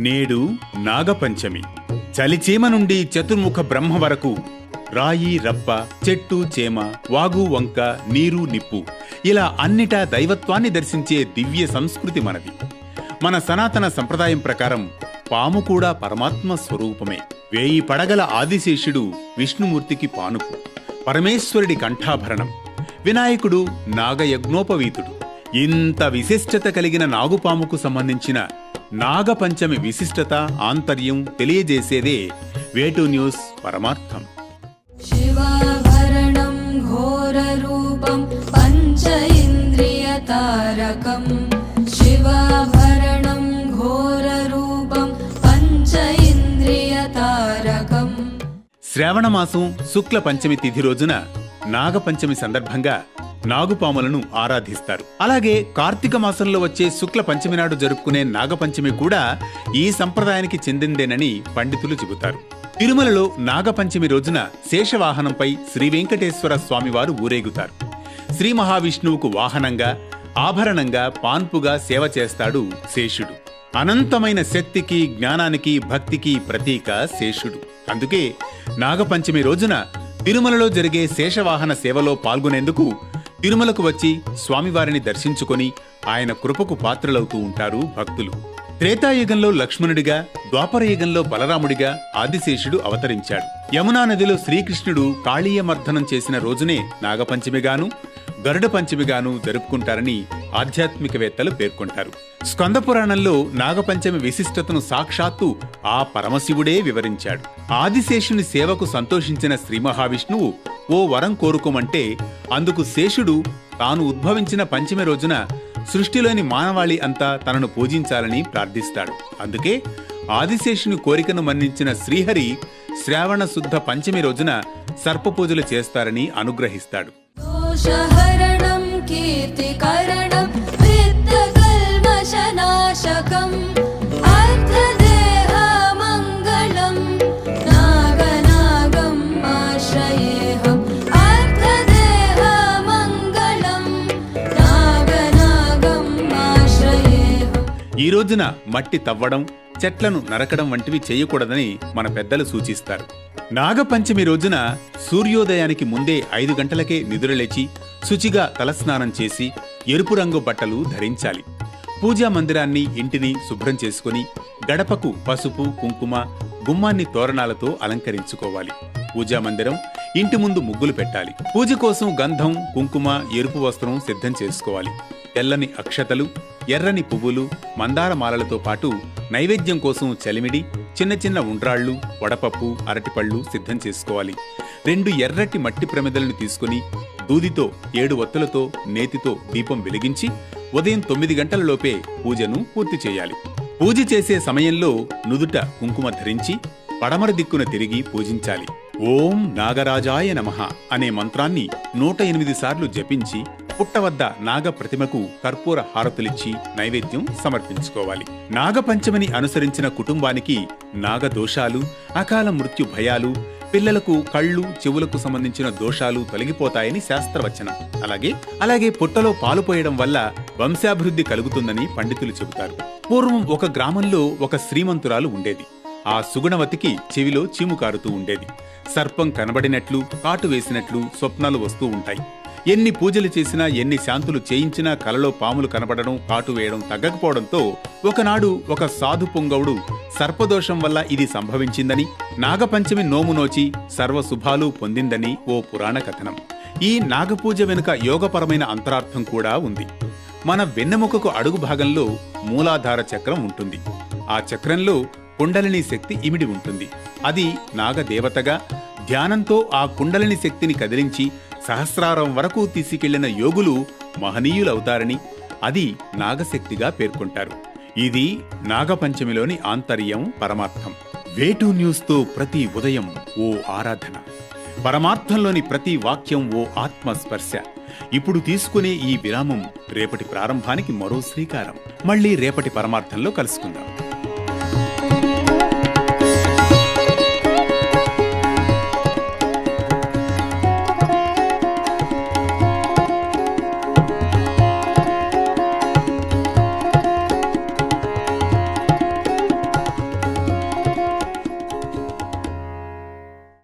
నేడు నాగపంచమి. చలిచీమ నుండి చతుర్ముఖ బ్రహ్మ వరకు, రాయి రప్ప, చెట్టు చేమ, వాగు వంక, నీరు నిప్పు, ఇలా అన్నిటా దైవత్వాన్ని దర్శించే దివ్య సంస్కృతి మనది. మన సనాతన సంప్రదాయం ప్రకారం పాము కూడా పరమాత్మ స్వరూపమే. 1000 పడగల ఆదిశేషుడు విష్ణుమూర్తికి పానుపు, పరమేశ్వరుడి కంఠాభరణం, వినాయకుడు నాగయజ్ఞోపవీతుడు. ఇంత విశిష్టత కలిగిన నాగుపాముకు సంబంధించిన నాగపంచమి విశిష్టత, ఆంతర్యం తెలియజేసేదే వేటూ న్యూస్ పరమార్థం. శివాభరణం ఘోరరూపం పంచ ఇంద్రియ తారకం. శివాభరణం ఘోరరూపం పంచ ఇంద్రియ తారకం. శ్రావణ మాసం శుక్ల పంచమి తిథి రోజున నాగపంచమి సందర్భంగా నాగుపాములను ఆరాధిస్తారు. అలాగే కార్తీక మాసంలో వచ్చే శుక్ల పంచమి నాడు జరుపుకునే నాగపంచమి కూడా ఈ సంప్రదాయానికి చెందిందేనని పండితులు చెబుతారు. తిరుమలలో నాగపంచమి రోజున శేషవాహనంపై శ్రీ వెంకటేశ్వర స్వామివారు ఊరేగుతారు. శ్రీ మహావిష్ణువుకు వాహనంగా, ఆభరణంగా, పాన్పుగా సేవ చేస్తాడు శేషుడు. అనంతమైన శక్తికి, జ్ఞానానికి, భక్తికి ప్రతీక శేషుడు. అందుకే నాగపంచమి రోజున తిరుమలలో జరిగే శేషవాహన సేవలో పాల్గొనేందుకు తిరుమలకు వచ్చి స్వామివారిని దర్శించుకొని ఆయన కృపకు పాత్రలవుతూ ఉంటారు భక్తులు. త్రేతాయుగంలో లక్ష్మణుడిగా, ద్వాపరయుగంలో బలరాముడిగా ఆదిశేషుడు అవతరించాడు. యమునా నదిలో శ్రీకృష్ణుడు కాళీయమర్దనం చేసిన రోజునే నాగపంచమిగాను, గరుడ పంచమిగాను జరుపుకుంటారని ఆధ్యాత్మికవేత్తలు పేర్కొంటారు. స్కంద పురాణంలో నాగపంచమి విశిష్టతను సాక్షాత్తు ఆ పరమశివుడే వివరించాడు. ఆదిశేషుని సేవకు సంతోషించిన శ్రీ మహావిష్ణువు ఓ వరం కోరుకోమంటే అందుకు శేషుడు తాను ఉద్భవించిన పంచమి రోజున సృష్టిలోని మానవాళి అంతా తనను పూజించాలని ప్రార్థిస్తాడు. అందుకే ఆదిశేషుని కోరికను మన్నించిన శ్రీహరి శ్రావణ శుద్ధ పంచమి రోజున సర్పపూజలు చేస్తారని అనుగ్రహిస్తాడు. దోషహరణం కీర్తికరణం విత్తకల్మషనాశకం అర్థదేహమంగళం నాగనాగం ఆశ్రయేహం అర్థదేహమంగళం నాగనాగం ఆశ్రయేహం. ఈ రోజున మట్టి తవ్వడం, చెట్లను నరకడం వంటివి చేయకూడదని మన పెద్దలు సూచిస్తారు. నాగపంచమి రోజున సూర్యోదయానికి ముందే 5 గంటలకే నిద్రలేచి శుచిగా తలస్నానం చేసి ఎరుపు రంగు బట్టలు ధరించాలి. పూజా మందిరాన్ని, ఇంటిని శుభ్రం చేసుకుని గడపకు పసుపు, కుంకుమ, గుమ్మాన్ని తోరణాలతో అలంకరించుకోవాలి. పూజా మందిరం, ఇంటి ముందు ముగ్గులు పెట్టాలి. పూజ కోసం గంధం, కుంకుమ, ఎరుపు వస్త్రం సిద్ధం చేసుకోవాలి. తెల్లని అక్షతలు, ఎర్రని పువ్వులు, మందార మాలలతో పాటు నైవేద్యం కోసం చలిమిడి, చిన్న చిన్న ఉండ్రాళ్లు, వడపప్పు, అరటిపళ్ళు సిద్ధం చేసుకోవాలి. 2 ఎర్రటి మట్టి ప్రమిదలను తీసుకుని దూదితో 7 ఒత్తులతో నేతితో దీపం వెలిగించి ఉదయం 9 గంటలలోపే పూజను పూర్తి చేయాలి. పూజ చేసే సమయంలో నుదుట కుంకుమ ధరించి పడమర దిక్కున తిరిగి పూజించాలి. ఓం నాగరాజాయ నమః అనే మంత్రాన్ని 108 సార్లు జపించి పుట్టవద్ద నాగ ప్రతిమకు కర్పూర హారతులిచ్చి నైవేద్యం సమర్పించుకోవాలి. నాగపంచమిని అనుసరించిన కుటుంబానికి నాగదోషాలు, అకాల మృత్యు భయాలు, పిల్లలకు కళ్ళు, చెవులకు సంబంధించిన దోషాలు తొలగిపోతాయని శాస్త్రవచనం. అలాగే పొట్టలో పాలు పోయడం వల్ల వంశాభివృద్ధి కలుగుతుందని పండితులు చెబుతారు. పూర్వం ఒక గ్రామంలో ఒక శ్రీమంతురాలు ఉండేది. ఆ సుగుణవతికి చెవిలో చీము కారుతూ ఉండేది. సర్పం కనబడినట్లు, కాటు వేసినట్లు స్వప్నాలు వస్తూ ఉంటాయి. ఎన్ని పూజలు చేసినా, ఎన్ని శాంతులు చేయించినా కలలో పాములు కనబడడం, కాటు వేయడం తగ్గకపోవడంతో ఒకనాడు ఒక సాధు పుంగవుడు సర్పదోషం వల్ల ఇది సంభవించిందని, నాగపంచమి నోము నోచి సర్వశుభాలు పొందిందని ఓ పురాణ కథనం. ఈ నాగపూజ వెనుక యోగపరమైన అంతరార్థం కూడా ఉంది. మన వెన్నెముకకు అడుగు భాగంలో మూలాధార చక్రం ఉంటుంది. ఆ చక్రంలో కుండలిని శక్తి ఇమిడి ఉంటుంది. అది నాగదేవతగా ధ్యానంతో ఆ కుండలిని శక్తిని కదిలించి సహస్రారం వరకు తీసుకెళ్లిన యోగులు మహనీయులవుతారని, అది నాగశక్తిగా పేర్కొంటారు. ఇది నాగపంచమిలోని ఆంతర్యం, పరమార్థం. వేటూ న్యూస్తో ప్రతి ఉదయం ఓ ఆరాధన, పరమార్థంలోని ప్రతి వాక్యం ఓ ఆత్మస్పర్శ. ఇప్పుడు తీసుకునే ఈ విరామం రేపటి ప్రారంభానికి మరో శ్రీకారం. మళ్ళీ రేపటి పరమార్థంలో కలుసుకుందాం.